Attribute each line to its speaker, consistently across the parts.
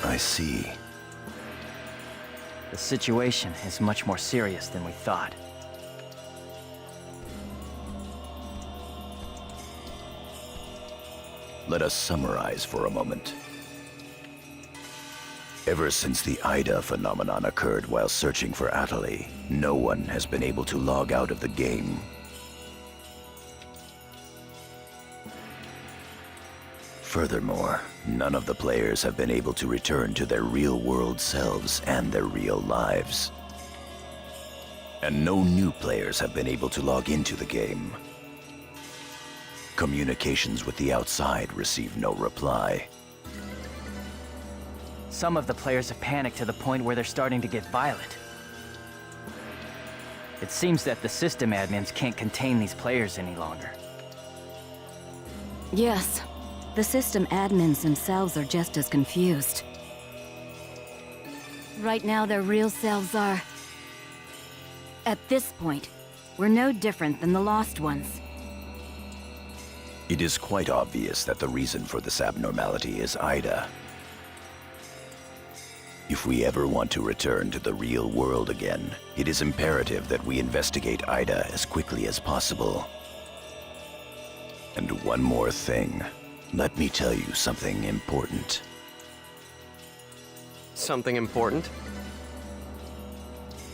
Speaker 1: I see.
Speaker 2: The situation is much more serious than we thought.
Speaker 1: Let us summarize for a moment. Ever since the Ida phenomenon occurred while searching for Atali, no one has been able to log out of the game. Furthermore, none of the players have been able to return to their real-world selves and their real lives. And no new players have been able to log into the game. Communications with the outside receive no reply.
Speaker 2: Some of the players have panicked to the point where they're starting to get violent. It seems that the system admins can't contain these players any longer.
Speaker 3: Yes, the system admins themselves are just as confused. Right now, their real selves are... At this point, we're no different than the lost ones.
Speaker 1: It is quite obvious that the reason for this abnormality is Ida. If we ever want to return to the real world again, it is imperative that we investigate Ida as quickly as possible. And one more thing. Let me tell you something important.
Speaker 4: Something important?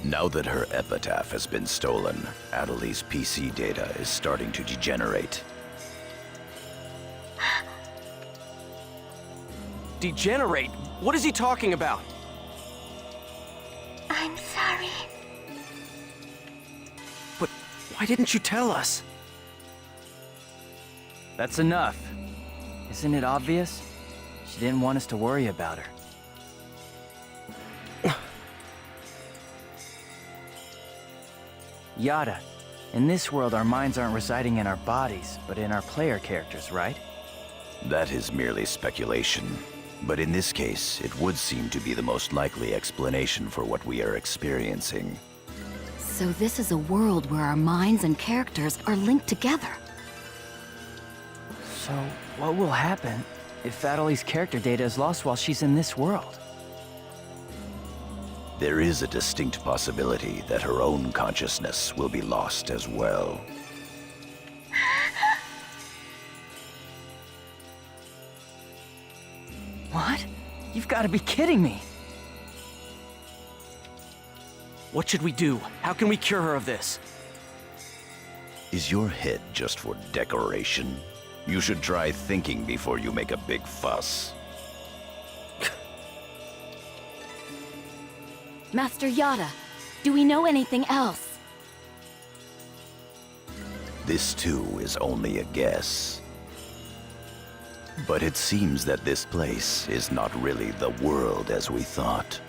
Speaker 1: Now that her epitaph has been stolen, Atali's PC data is starting to degenerate.
Speaker 4: Degenerate? What is he talking about?
Speaker 5: I'm sorry.
Speaker 4: But why didn't you tell us?
Speaker 2: That's enough. Isn't it obvious? She didn't want us to worry about her. Yada, in this world our minds aren't residing in our bodies, but in our player characters, right?
Speaker 1: That is merely speculation. But in this case, it would seem to be the most likely explanation for what we are experiencing.
Speaker 3: So this is a world where our minds and characters are linked together.
Speaker 2: So, what will happen if Atali's character data is lost while she's in this world?
Speaker 1: There is a distinct possibility that her own consciousness will be lost as well.
Speaker 2: What? You've got to be kidding me!
Speaker 4: What should we do? How can we cure her of this?
Speaker 1: Is your head just for decoration? You should try thinking before you make a big fuss.
Speaker 3: Master Yada, do we know anything else?
Speaker 1: This too is only a guess. But it seems that this place is not really the world as we thought.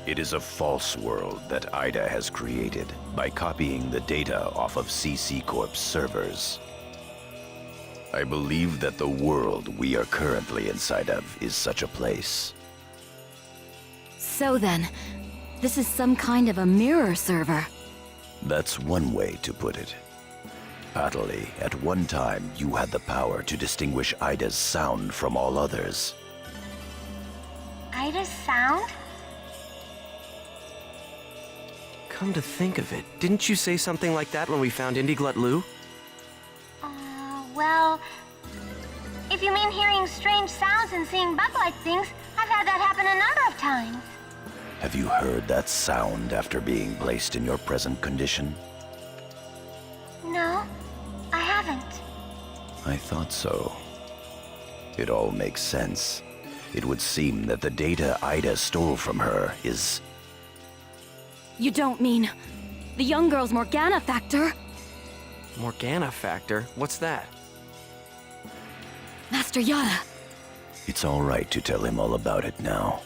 Speaker 1: It is a false world that Ida has created by copying the data off of CC Corp's servers. I believe that the world we are currently inside of is such a place.
Speaker 3: So then, this is some kind of a mirror server.
Speaker 1: That's one way to put it. Atali, at one time you had the power to distinguish Ida's sound from all others.
Speaker 5: Ida's sound?
Speaker 4: Come to think of it, didn't you say something like that when we found Indiglut Lu?
Speaker 5: Well... If you mean hearing strange sounds and seeing bug-like things, I've had that happen a number of times.
Speaker 1: Have you heard that sound after being placed in your present condition?
Speaker 5: No, I haven't.
Speaker 1: I thought so. It all makes sense. It would seem that the data Ida stole from her is...
Speaker 3: You don't mean... the young girl's Morgana factor?
Speaker 4: Morgana factor? What's that?
Speaker 3: Master Yada.
Speaker 1: It's all right to tell him all about it now.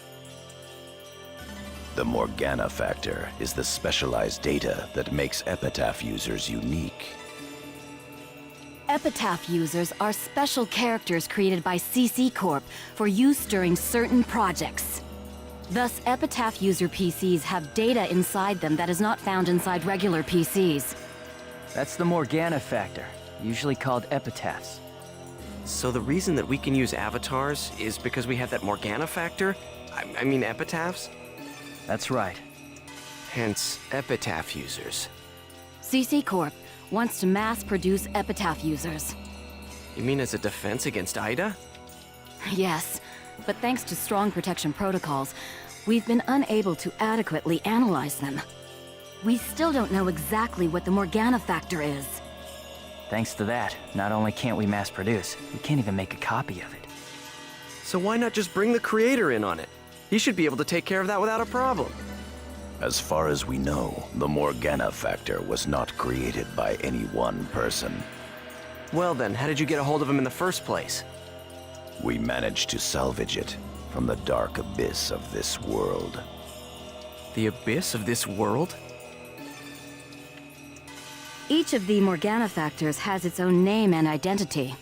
Speaker 1: The Morgana factor is the specialized data that makes Epitaph users unique.
Speaker 3: Epitaph users are special characters created by CC Corp for use during certain projects. Thus, Epitaph user PCs have data inside them that is not found inside regular PCs.
Speaker 2: That's the Morgana factor, usually called epitaphs.
Speaker 4: So the reason that we can use avatars is because we have that Morgana factor? I mean epitaphs?
Speaker 2: That's right.
Speaker 4: Hence, epitaph users.
Speaker 3: CC Corp wants to mass-produce epitaph users.
Speaker 4: You mean as a defense against Ida?
Speaker 3: Yes, but thanks to strong protection protocols, we've been unable to adequately analyze them. We still don't know exactly what the Morgana factor is.
Speaker 2: Thanks to that, not only can't we mass produce, we can't even make a copy of it.
Speaker 4: So why not just bring the creator in on it? He should be able to take care of that without a problem.
Speaker 1: As far as we know, the Morgana factor was not created by any one person.
Speaker 4: Well then, how did you get a hold of him in the first place?
Speaker 1: We managed to salvage it from the dark abyss of this world.
Speaker 4: The abyss of this world?
Speaker 3: Each of the Morgana factors has its own name and identity.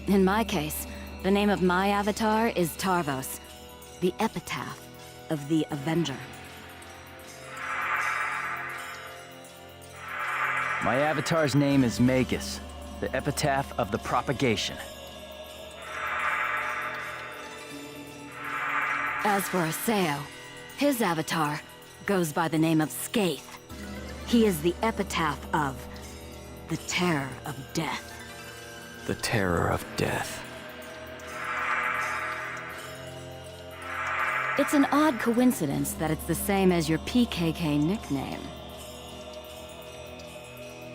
Speaker 3: In my case, the name of my avatar is Tarvos, the epitaph of the Avenger.
Speaker 2: My avatar's name is Magus, the epitaph of the propagation.
Speaker 3: As for Aseo, his avatar goes by the name of Skaith. He is the epitaph of the terror of death.
Speaker 4: The terror of death.
Speaker 3: It's an odd coincidence that it's the same as your PKK nickname.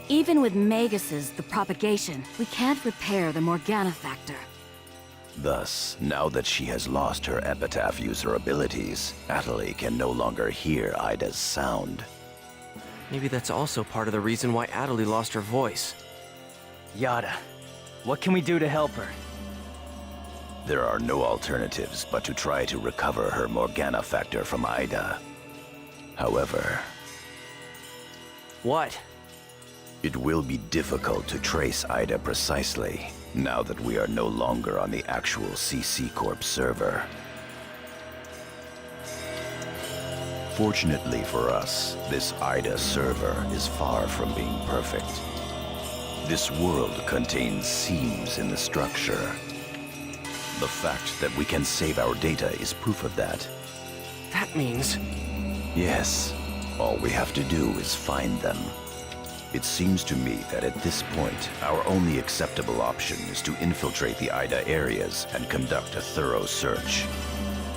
Speaker 3: Even with Magus's The Propagation, we can't repair the Morgana factor.
Speaker 1: Thus, now that she has lost her epitaph user abilities, Atali can no longer hear Ida's sound.
Speaker 4: Maybe that's also part of the reason why Atali lost her voice.
Speaker 2: Yada, what can we do to help her?
Speaker 1: There are no alternatives but to try to recover her Morgana factor from Ida. However,
Speaker 4: What?
Speaker 1: it will be difficult to trace Ida precisely, now that we are no longer on the actual CC Corp server. Fortunately for us, this Ida server is far from being perfect. This world contains seams in the structure. The fact that we can save our data is proof of that.
Speaker 4: That means...
Speaker 1: Yes, all we have to do is find them. It seems to me that at this point, our only acceptable option is to infiltrate the Ida areas and conduct a thorough search.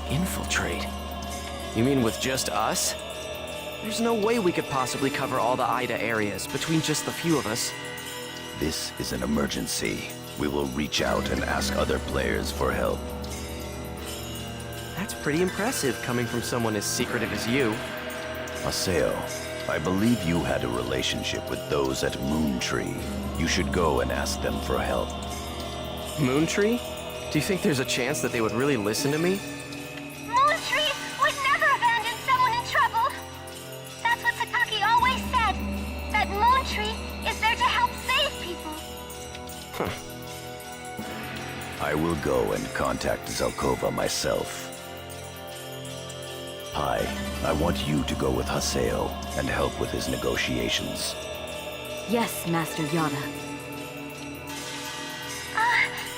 Speaker 4: Infiltrate? You mean with just us? There's no way we could possibly cover all the Ida areas between just the few of us.
Speaker 1: This is an emergency. We will reach out and ask other players for help.
Speaker 4: That's pretty impressive coming from someone as secretive as you.
Speaker 1: Aseo, I believe you had a relationship with those at Moontree. You should go and ask them for help.
Speaker 4: Moontree? Do you think there's a chance that they would really listen to me?
Speaker 5: Moontree would never abandon someone in trouble. That's what Sakaki always said. That Moontree is there to help save people.
Speaker 1: I will go and contact Zelkova myself. Pai, I want you to go with Haseo and help with his negotiations.
Speaker 3: Yes, Master Yada.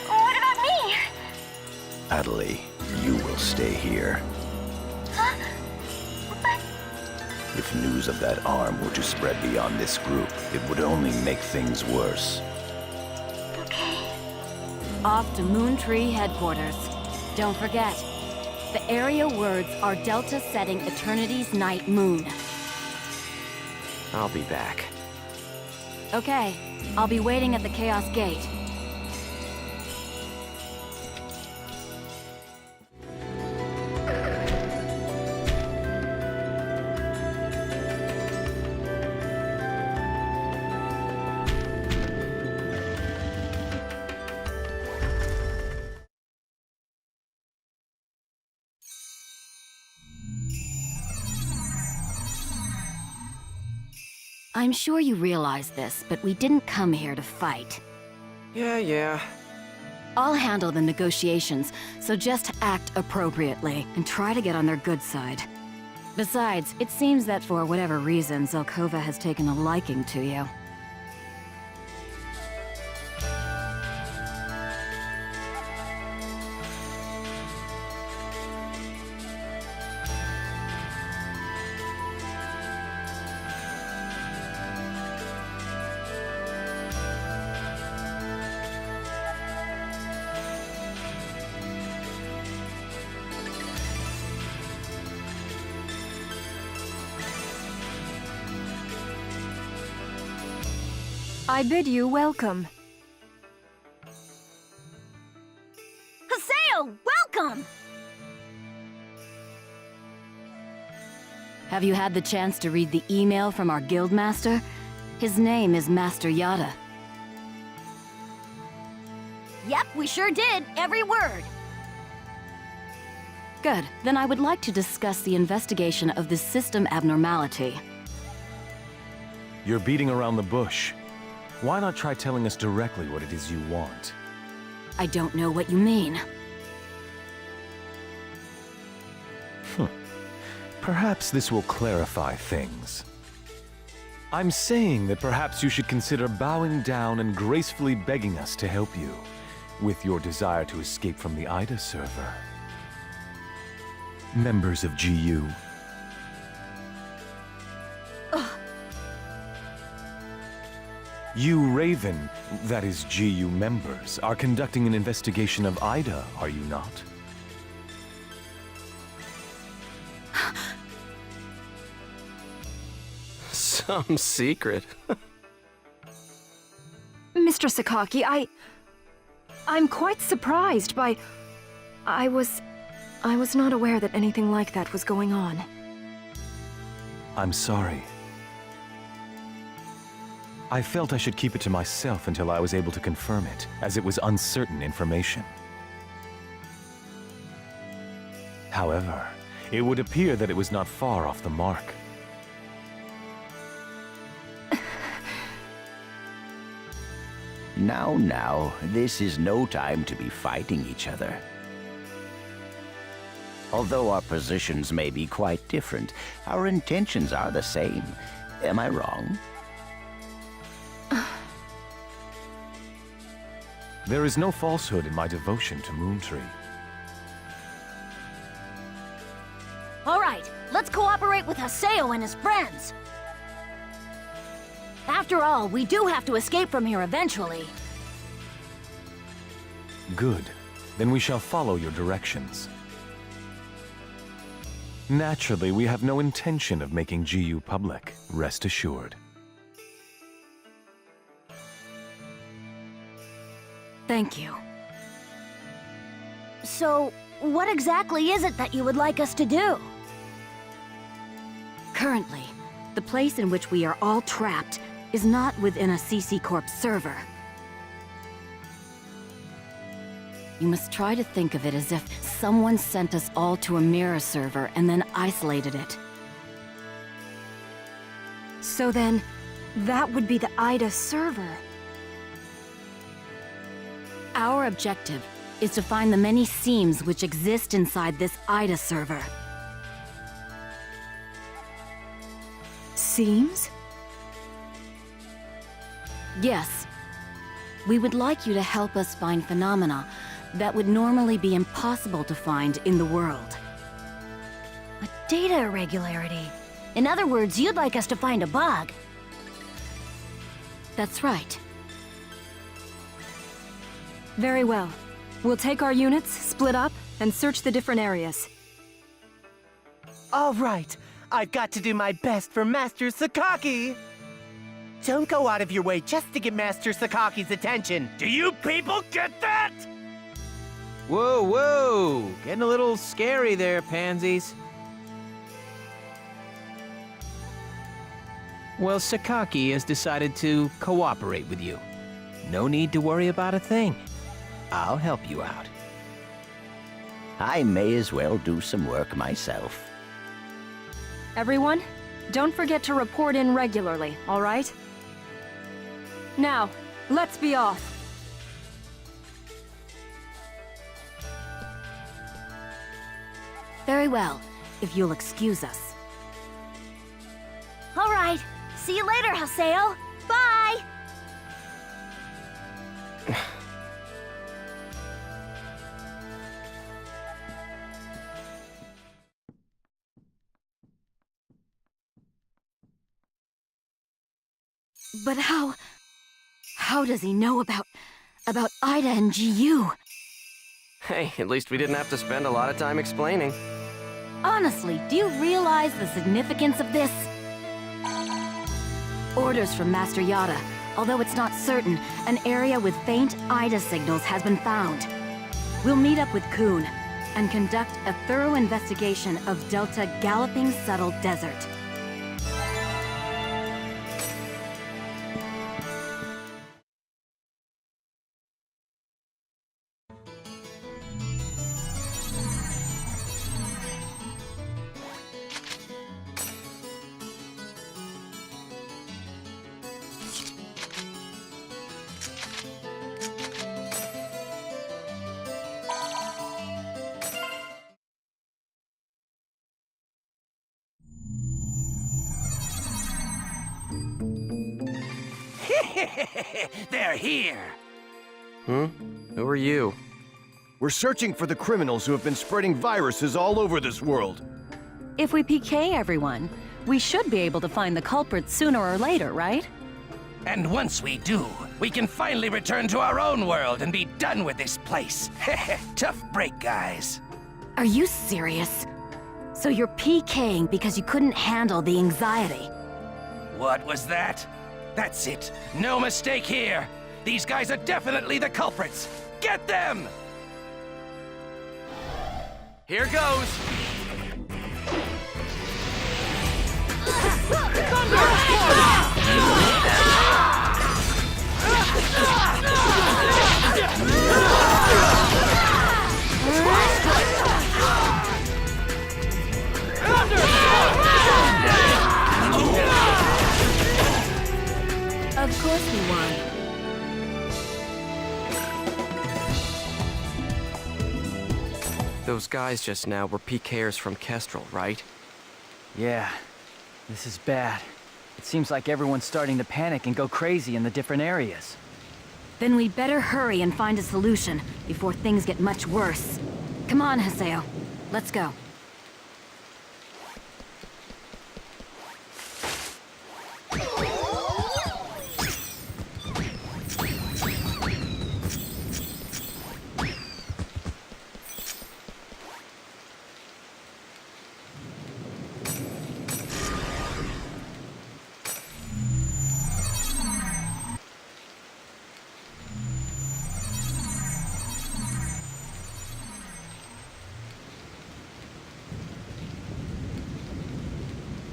Speaker 5: What about me?
Speaker 1: Atali, you will stay here.
Speaker 5: Huh? But
Speaker 1: If news of that arm were to spread beyond this group, it would only make things worse.
Speaker 5: okay.
Speaker 3: Off to Moontree headquarters. Don't forget, the area words are Delta setting Eternity's Night Moon.
Speaker 4: I'll be back.
Speaker 3: Okay, I'll be waiting at the Chaos Gate. I'm sure you realize this, but we didn't come here to fight.
Speaker 4: Yeah.
Speaker 3: I'll handle the negotiations, so just act appropriately and try to get on their good side. Besides, it seems that for whatever reason, Zelkova has taken a liking to you.
Speaker 6: I bid you welcome.
Speaker 5: Haseo, welcome!
Speaker 3: Have you had the chance to read the email from our guildmaster? His name is Master Yada.
Speaker 5: Yep, we sure did, every word.
Speaker 3: Good. Then I would like to discuss the investigation of this system abnormality.
Speaker 7: You're beating around the bush. Why not try telling us directly what it is you want?
Speaker 3: I don't know what you mean.
Speaker 7: Perhaps this will clarify things. I'm saying that perhaps you should consider bowing down and gracefully begging us to help you with your desire to escape from the Ida server. Members of GU. You Raven, that is GU members, are conducting an investigation of Ida, are you not?
Speaker 4: Some secret.
Speaker 6: Mr. Sakaki, I'm quite surprised by... I was not aware that anything like that was going on.
Speaker 7: I'm sorry. I felt I should keep it to myself until I was able to confirm it, as it was uncertain information. However, it would appear that it was not far off the mark.
Speaker 1: Now, this is no time to be fighting each other. Although our positions may be quite different, our intentions are the same. Am I wrong?
Speaker 7: There is no falsehood in my devotion to Moontree.
Speaker 5: All right, let's cooperate with Haseo and his friends. After all, we do have to escape from here eventually.
Speaker 7: Good. Then we shall follow your directions. Naturally, we have no intention of making GU public, rest assured.
Speaker 3: Thank you.
Speaker 5: So, what exactly is it that you would like us to do?
Speaker 3: Currently, the place in which we are all trapped is not within a CC Corp server. You must try to think of it as if someone sent us all to a mirror server and then isolated it.
Speaker 6: So then, that would be the Ida server.
Speaker 3: Our objective is to find the many seams which exist inside this Ida server.
Speaker 6: Seams?
Speaker 3: Yes. We would like you to help us find phenomena that would normally be impossible to find in the world.
Speaker 5: A data irregularity. In other words, you'd like us to find a bug.
Speaker 3: That's right.
Speaker 6: Very well. We'll take our units, split up, and search the different areas.
Speaker 8: All right, I've got to do my best for Master Sakaki. Don't go out of your way just to get Master Sakaki's attention. Do you people get that?
Speaker 9: Whoa, whoa! Getting a little scary there, pansies. Well, Sakaki has decided to cooperate with you. No need to worry about a thing. I'll help you out.
Speaker 1: I may as well do some work myself.
Speaker 6: Everyone, don't forget to report in regularly, all right? Now, let's be off.
Speaker 3: Very well, if you'll excuse us.
Speaker 5: All right, see you later, Haseo. Bye!
Speaker 3: But how does he know about Ida and GU?
Speaker 4: Hey, at least we didn't have to spend a lot of time explaining.
Speaker 3: Honestly, do you realize the significance of this? Orders from Master Yada. Although it's not certain, an area with faint IDA signals has been found. We'll meet up with Kuhn and conduct a thorough investigation of Delta Galloping Subtle Desert.
Speaker 8: They're here!
Speaker 4: Who are you?
Speaker 10: We're searching for the criminals who have been spreading viruses all over this world.
Speaker 11: If we PK everyone, we should be able to find the culprits sooner or later, right?
Speaker 8: And once we do, we can finally return to our own world and be done with this place. Tough break, guys.
Speaker 3: Are you serious? So you're PKing because you couldn't handle the anxiety?
Speaker 8: What was that? That's it. No mistake here. These guys are definitely the culprits. Get them!
Speaker 4: Here goes!
Speaker 3: Of course we won.
Speaker 4: Those guys just now were PKers from Kestrel, right?
Speaker 2: Yeah, this is bad. It seems like everyone's starting to panic and go crazy in the different areas.
Speaker 3: Then we'd better hurry and find a solution before things get much worse. Come on, Haseo. Let's go.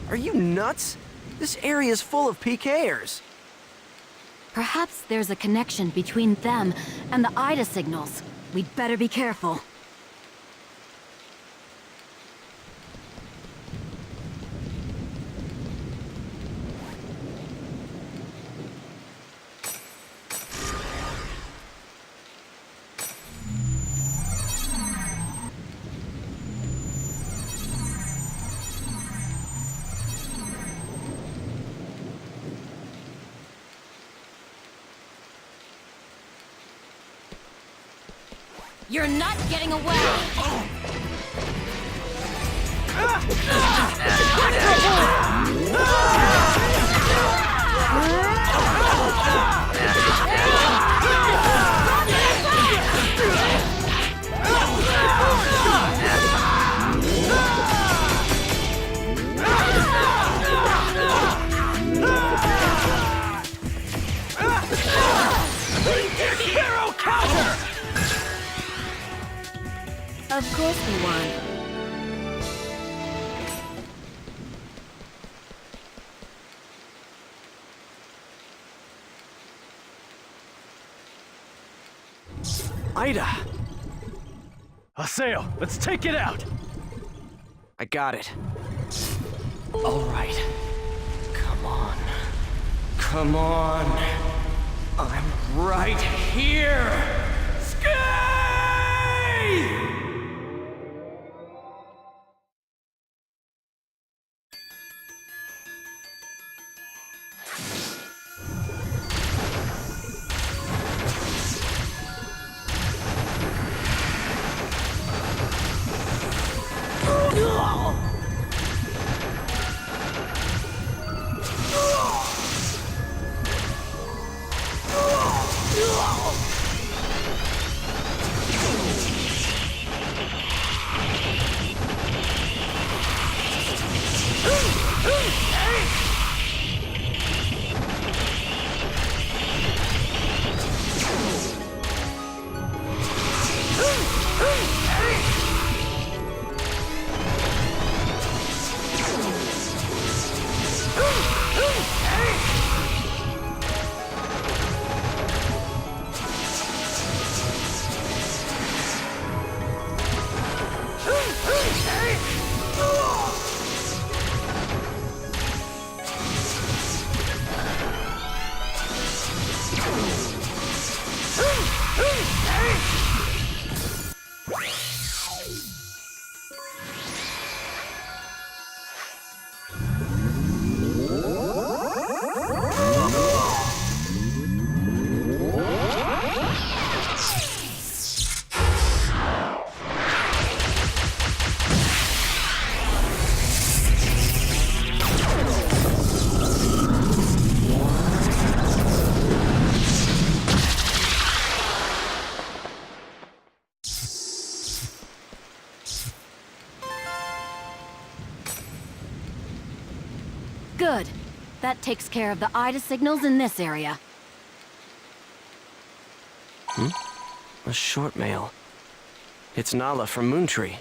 Speaker 4: Are you nuts? This area is full of PKers.
Speaker 3: Perhaps there's a connection between them and the IDA signals. We'd better be careful. You're not getting away!
Speaker 8: Hero counter!
Speaker 3: Of course we won.
Speaker 4: Ida!
Speaker 2: Haseo, let's take it out!
Speaker 4: I got it. All right. Come on. Come on. I'm right here! Sky!
Speaker 3: Good. That takes care of the IDA signals in this area.
Speaker 4: A short mail. It's Nala from Moontree.